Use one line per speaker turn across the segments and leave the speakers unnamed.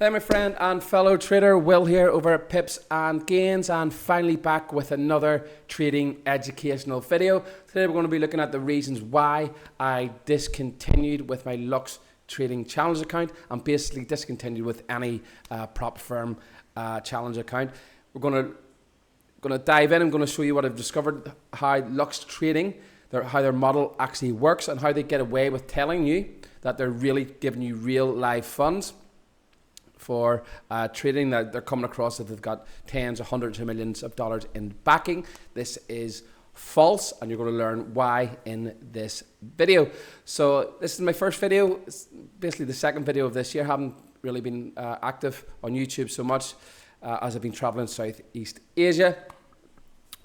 Hey my friend and fellow trader, Will here over at Pips and Gains, and finally back with another trading educational video. Today we're going to be looking at the reasons why I discontinued with my Lux Trading Challenge account and basically discontinued with any prop firm challenge account. We're going to dive in. I'm going to show you what I've discovered, how Lux Trading, how their model actually works and how they get away with telling you that they're really giving you real live funds for trading, that they're coming across that they've got tens or hundreds of millions of dollars in backing. This is false, and you're going to learn why in this video. So this is my first video. It's basically the second video of this year. I haven't really been active on YouTube so much as I've been traveling Southeast Asia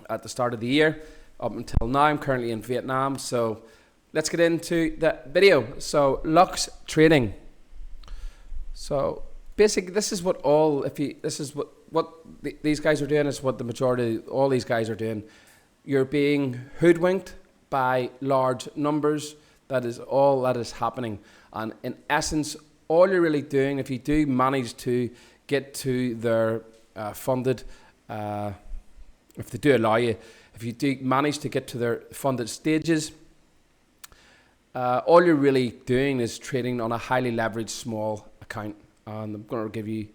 at the start of the year. Up until now, I'm currently in Vietnam. So let's get into the video. So Lux Trading. So basically, this is what these guys are doing, is what the majority, all these guys are doing. You're being hoodwinked by large numbers. That is all that is happening. And in essence, all you're really doing, if you do manage to get to their funded, if they do allow you, if you do manage to get to their funded stages, all you're really doing is trading on a highly leveraged small account. And I'm going to give you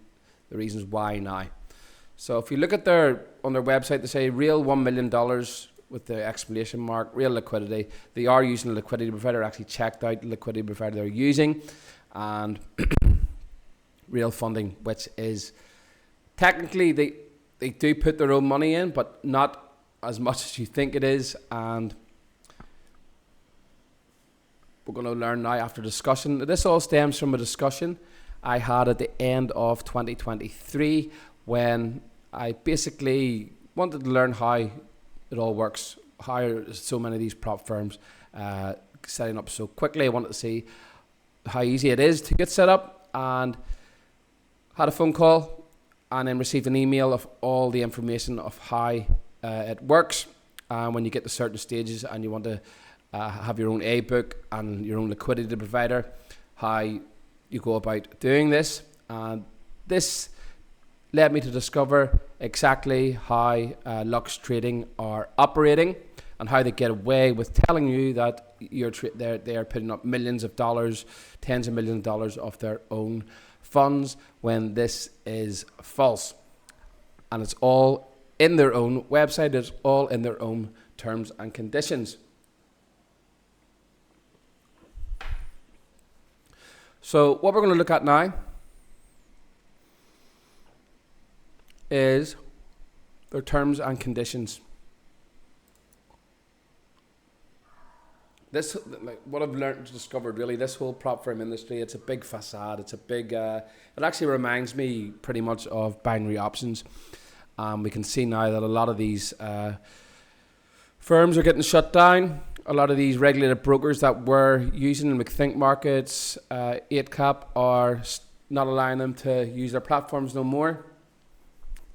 the reasons why now. So if you look at on their website, they say real $1 million with the exclamation mark, real liquidity. They are using a liquidity provider. Actually checked out the liquidity provider they're using, and real funding, which is technically they do put their own money in, but not as much as you think it is. And we're going to learn now after discussion. This all stems from a discussion I had at the end of 2023 when I basically wanted to learn how it all works, how so many of these prop firms setting up so quickly. I wanted to see how easy it is to get set up, and had a phone call and then received an email of all the information of how it works. When you get to certain stages and you want to have your own A book and your own liquidity provider, how you go about doing this. And this led me to discover exactly how Lux Trading are operating and how they get away with telling you that they are putting up millions of dollars, tens of millions of dollars of their own funds, when this is false. And it's all in their own website. It's all in their own terms and conditions. So what we're going to look at now is their terms and conditions. This, like what I've learned, discovered really, this whole prop firm industry, it's a big facade. It's a big, it actually reminds me pretty much of binary options. We can see now that a lot of these firms are getting shut down. A lot of these regulated brokers that were using them, like Think Markets, 8cap, are not allowing them to use their platforms no more.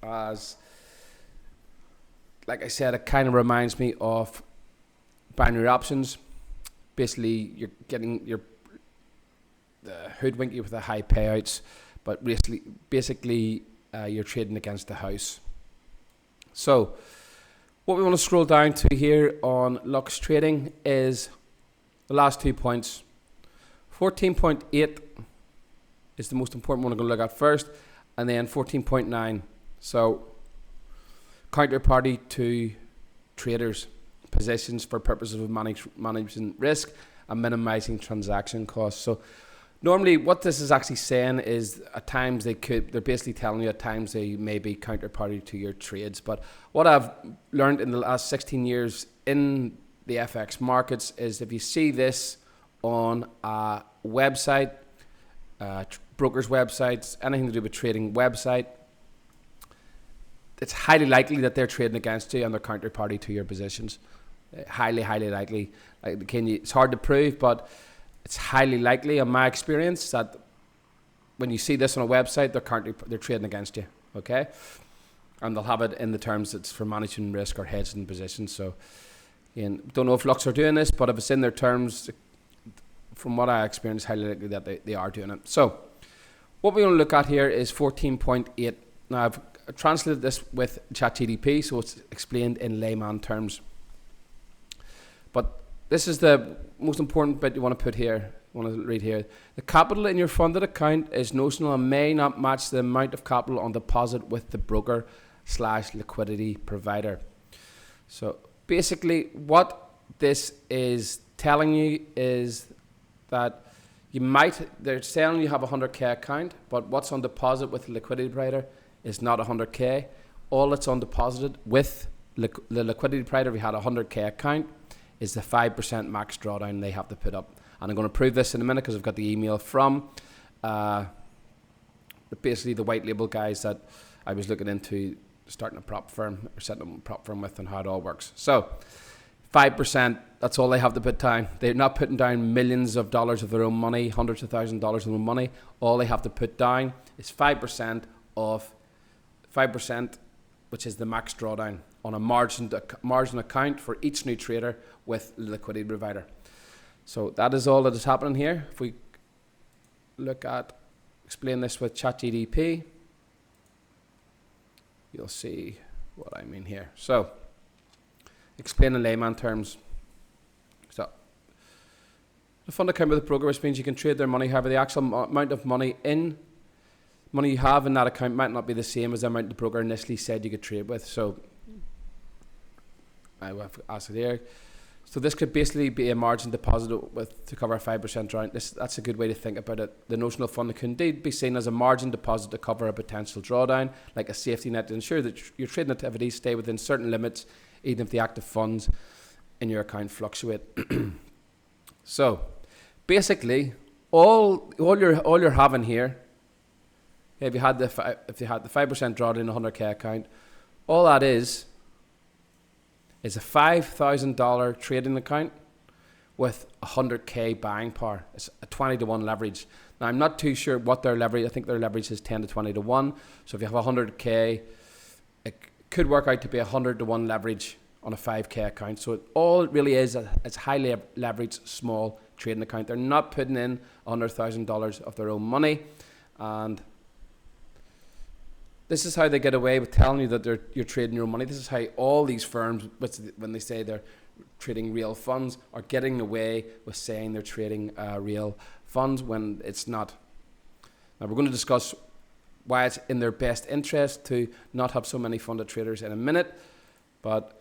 As, like I said, it kind of reminds me of binary options. Basically, you're getting your hoodwink you with the high payouts, but basically you're trading against the house. So what we want to scroll down to here on Lux Trading is the last 2 points. 14.8 is the most important one I'm going to look at first, and then 14.9. So counterparty to traders, positions for purposes of managing risk and minimizing transaction costs. So normally what this is actually saying is at times they're basically telling you at times they may be counterparty to your trades. But what I've learned in the last 16 years in the FX markets is if you see this on a website, brokers' websites, anything to do with trading website, it's highly likely that they're trading against you and they're counterparty to your positions. Highly, highly likely. It's hard to prove, but it's highly likely, in my experience, that when you see this on a website, they're trading against you, okay? And they'll have it in the terms it's for managing risk or hedging positions. So, don't know if Lux are doing this, but if it's in their terms, from what I experienced, highly likely that they are doing it. So, what we're going to look at here is 14.8. Now I've translated this with ChatGPT, so it's explained in layman terms. But this is the most important bit you want to put here. Want to read here. The capital in your funded account is notional and may not match the amount of capital on deposit with the broker / liquidity provider. So basically what this is telling you is that they're saying you have a 100k account, but what's on deposit with the liquidity provider is not 100k. All that's on deposited with the liquidity provider, if you had a 100k account, is the 5% max drawdown they have to put up. And I'm going to prove this in a minute because I've got the email from basically the white label guys that I was looking into starting a prop firm or setting up a prop firm with and how it all works. So 5%, that's all they have to put down. They're not putting down millions of dollars of their own money, hundreds of thousands of dollars of their own money. All they have to put down is 5%, which is the max drawdown on a margin account for each new trader with the liquidity provider. So that is all that is happening here. If we explain this with ChatGPT, you'll see what I mean here. So, explain in layman terms. So, the fund account with the broker, which means you can trade their money. However, the actual amount of money you have in that account might not be the same as the amount the broker initially said you could trade with. So, I will ask it here. So this could basically be a margin deposit to cover a 5% drawdown. That's a good way to think about it. The notional fund can indeed be seen as a margin deposit to cover a potential drawdown, like a safety net to ensure that your trading activities stay within certain limits, even if the active funds in your account fluctuate. So basically, all you're having here, if you had the 5% drawdown in a 100k account, all that is a $5,000 trading account with 100k buying power. It's a 20 to 1 leverage. Now I'm not too sure what their leverage. I think their leverage is 10 to 20 to 1. So if you have 100k, it could work out to be 100 to 1 leverage on a 5k account. So it really is it's highly leveraged small trading account. They're not putting in $100,000 of their own money, and this is how they get away with telling you that you're trading your own money. This is how all these firms, when they say they're trading real funds, are getting away with saying they're trading real funds when it's not. Now we're going to discuss why it's in their best interest to not have so many funded traders in a minute. But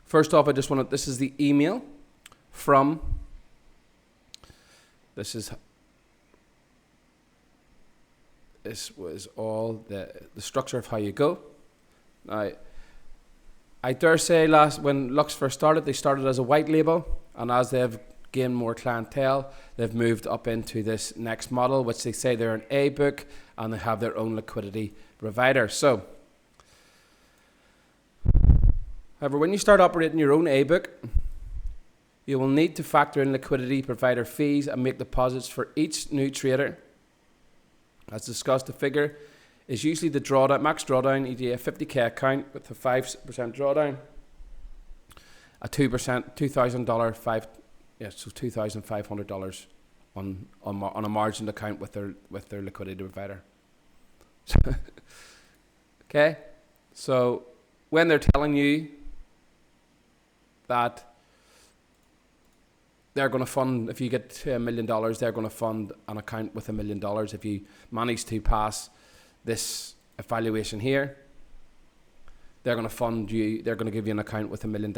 first off, this is the email from, this was all the structure of how you go. Now, I dare say when Lux first started, they started as a white label, and as they've gained more clientele, they've moved up into this next model, which they say they're an A book and they have their own liquidity provider. So, however, when you start operating your own A book, you will need to factor in liquidity provider fees and make deposits for each new trader. As discussed, the figure is usually the max drawdown, e.g. a 50k account with a 5% drawdown, a 2%, $2,000, so $2,500 on a margin account with their liquidity provider. Okay, so when they're telling you that they're going to fund, if you get to $1 million, they're going to fund an account with $1 million. If you manage to pass this evaluation here, they're going to fund you. They're going to give you an account with $1 million.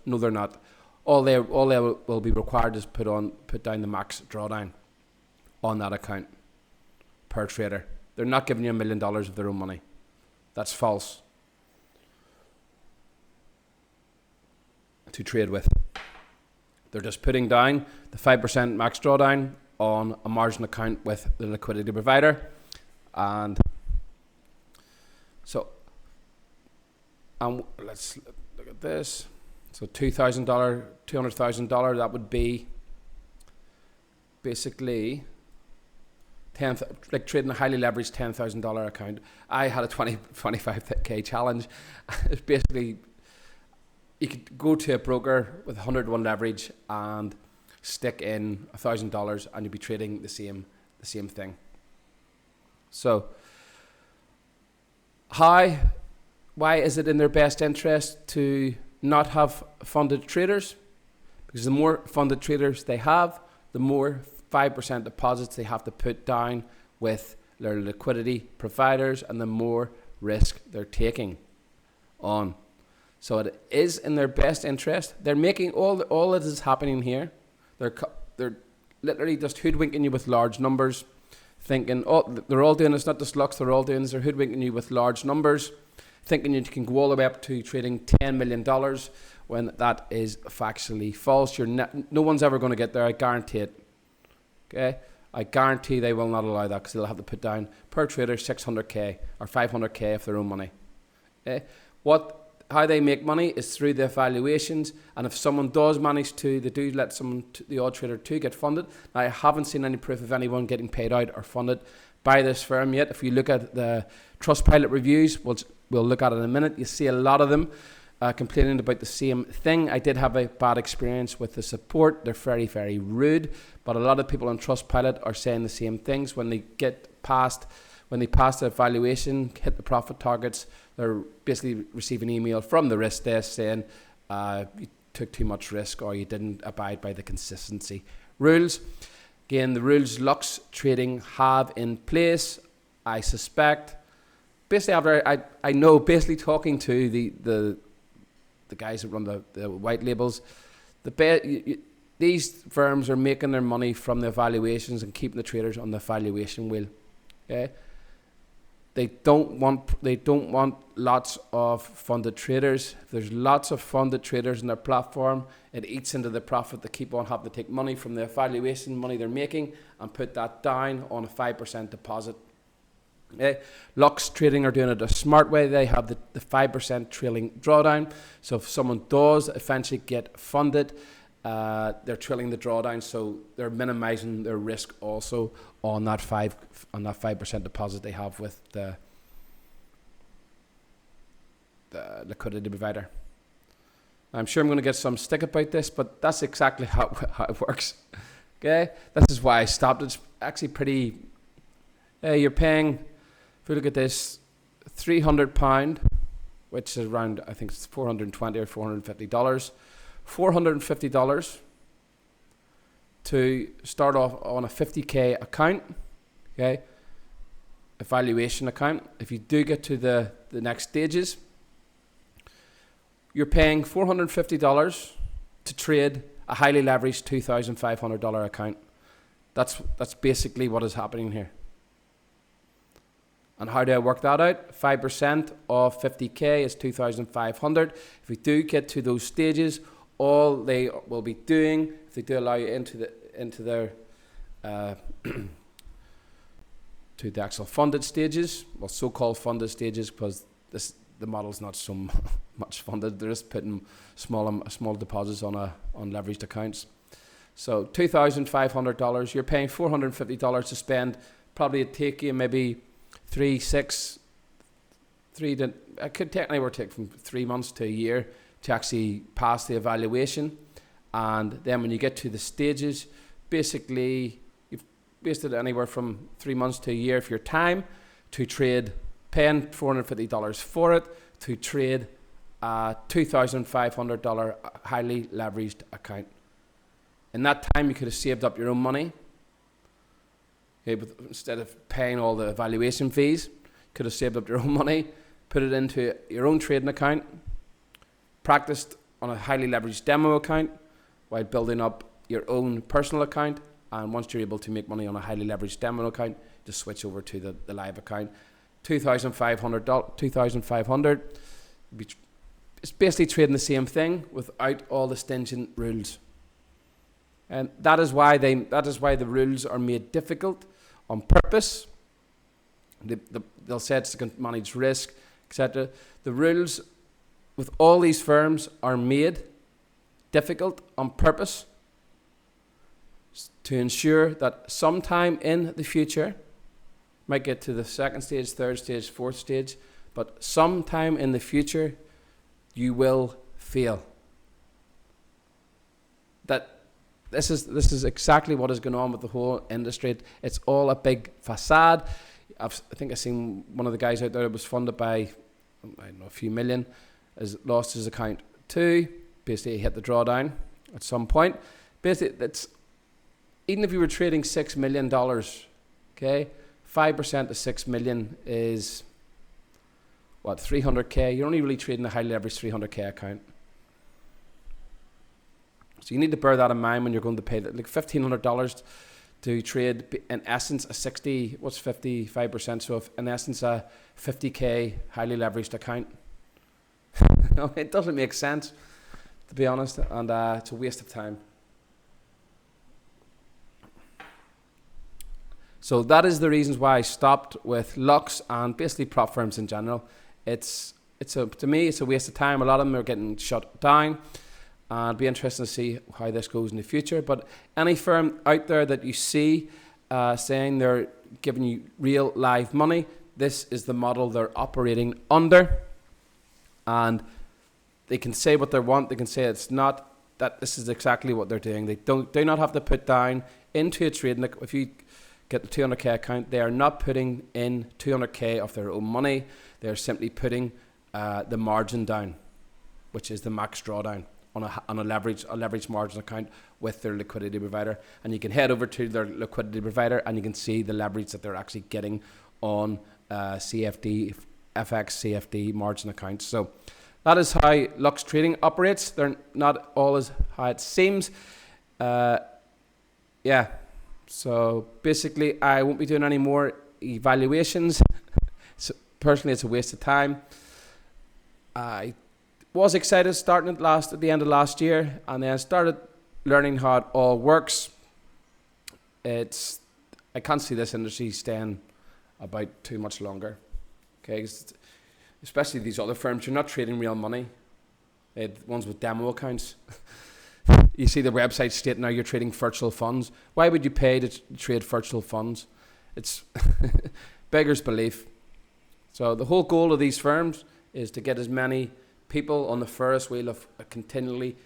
No, they're not. All they will be required is put down the max drawdown on that account per trader. They're not giving you $1 million of their own money. That's false to trade with. They're just putting down the 5% max drawdown on a margin account with the liquidity provider. And so, let's look at this. So $2,000, $200,000, that would be basically like trading a highly leveraged $10,000 account. I had a 25k challenge. It's basically, you could go to a broker with 101 leverage and stick in $1,000 and you'll be trading the same thing. So why is it in their best interest to not have funded traders? Because the more funded traders they have, the more 5% deposits they have to put down with their liquidity providers, and the more risk they're taking on. So it is in their best interest. They're making all that is happening here. They're literally just hoodwinking you with large numbers, thinking, oh, they're all doing this, not just Lux, they're all doing this, they're hoodwinking you with large numbers, thinking you can go all the way up to trading $10 million when that is factually false. No one's ever going to get there, I guarantee it. Okay? I guarantee they will not allow that, because they'll have to put down per trader $600K or $500K of their own money. Okay? How they make money is through the evaluations, and if someone does manage to, they do let the odd trader to get funded. Now, I haven't seen any proof of anyone getting paid out or funded by this firm yet. If you look at the Trustpilot reviews, we'll look at it in a minute, you see a lot of them complaining about the same thing. I did have a bad experience with the support. They're very, very rude, but a lot of people on Trustpilot are saying the same things. When they pass the evaluation, hit the profit targets, they're basically receiving an email from the risk desk saying you took too much risk or you didn't abide by the consistency rules. Again, the rules Lux Trading have in place, I suspect. Basically, I know, basically talking to the guys that run the white labels, these firms are making their money from the evaluations and keeping the traders on the valuation wheel. Okay? They don't want lots of funded traders. If there's lots of funded traders in their platform, it eats into the profit. They keep on having to take money from the evaluation money they're making and put that down on a 5% deposit. Okay. Lux Trading are doing it a smart way. They have the 5% trailing drawdown. So if someone does eventually get funded, they're trailing the drawdown, so they're minimizing their risk also on that 5% deposit they have with the liquidity provider. I'm sure I'm going to get some stick about this, but that's exactly how it works. Okay, this is why I stopped. It's actually pretty. You're paying, if you look at this, £300, which is around, I think it's $420 or $450. $450 to start off on a 50K account, okay, evaluation account. If you do get to the next stages, you're paying $450 to trade a highly leveraged $2,500 account. That's basically what is happening here. And how do I work that out? 5% of 50K is 2,500. If we do get to those stages, all they will be doing, if they do allow you into their to the actual funded stages, well, so-called funded stages, because the model's not so much funded. They're just putting small deposits on leveraged accounts. So $2,500. You're paying $450 to spend. Probably it'd take you maybe it could take anywhere from 3 months to a year to actually pass the evaluation. And then when you get to the stages, basically you've wasted anywhere from 3 months to a year of your time to trade, paying $450 for it, to trade a $2,500 highly leveraged account. In that time, you could have saved up your own money. Okay, but instead of paying all the evaluation fees, you could have saved up your own money, put it into your own trading account, practiced on a highly leveraged demo account while building up your own personal account. And once you're able to make money on a highly leveraged demo account, just switch over to the live account. $2,500. It's basically trading the same thing without all the stringent rules. And that is why the rules are made difficult on purpose. They'll say it's to manage risk, etc. The rules with all these firms are made difficult on purpose to ensure that sometime in the future, might get to the second stage, third stage, fourth stage, but sometime in the future, you will fail. That this is exactly what is going on with the whole industry. It's all a big facade. I think I seen one of the guys out there that was funded by, I don't know, a few million, has lost his account too. Basically, he hit the drawdown at some point. Basically, that's, even if you were trading $6 million, okay, 5% of 6 million is what, 300k. You're only really trading a highly leveraged 300k account. So you need to bear that in mind when you're going to pay that, like $1,500 to trade, in essence, a 60, what's 55%? So if, in essence, a 50k highly leveraged account. No, it doesn't make sense, to be honest, and it's a waste of time. So that is the reasons why I stopped with Lux and basically prop firms in general. To me, it's a waste of time. A lot of them are getting shut down. And it'll be interesting to see how this goes in the future. But any firm out there that you see saying they're giving you real live money, this is the model they're operating under. And they can say what they want. They can say it's not, that this is exactly what they're doing. They do not have to put down into a trade. Like if you get the 200k account, they are not putting in 200k of their own money. They're simply putting the margin down, which is the max drawdown on a leverage margin account with their liquidity provider. And you can head over to their liquidity provider and you can see the leverage that they're actually getting on CFD, FX CFD margin accounts. So that is how Lux Trading operates. They're not all as how it seems. Yeah. So basically, I won't be doing any more evaluations. So personally, it's a waste of time. I was excited starting at the end of last year, and then I started learning how it all works. I can't see this industry staying about too much longer. Okay, especially these other firms, you're not trading real money. Ones with demo accounts. You see the website stating now you're trading virtual funds. Why would you pay to trade virtual funds? It's beggars belief. So the whole goal of these firms is to get as many people on the Ferris wheel of continually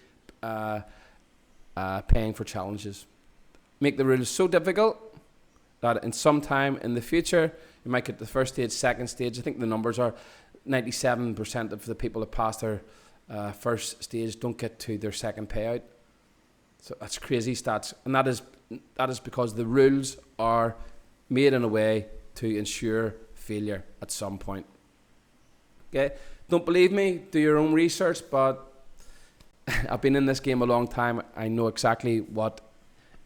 paying for challenges. Make the rules so difficult that in some time in the future, you might get the first stage, second stage. I think the numbers are 97% of the people that pass their first stage don't get to their second payout. So that's crazy stats. And that is because the rules are made in a way to ensure failure at some point. Okay? Don't believe me, do your own research, but I've been in this game a long time. I know exactly what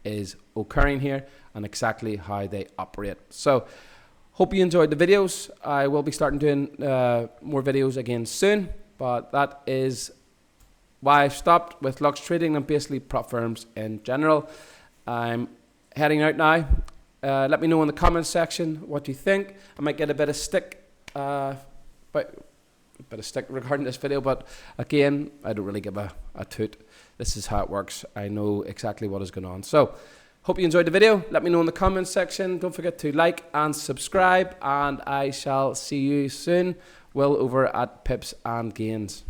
is occurring here and exactly how they operate. So, hope you enjoyed the videos. I will be starting doing more videos again soon, but that is why I've stopped with Lux Trading and basically prop firms in general. I'm heading out now. Let me know in the comments section what you think. I might get a bit of stick, regarding this video, but again, I don't really give a toot. This is how it works. I know exactly what is going on. So, hope you enjoyed the video. Let me know in the comments section. Don't forget to like and subscribe, and I shall see you soon. Will over at Pips and Gains.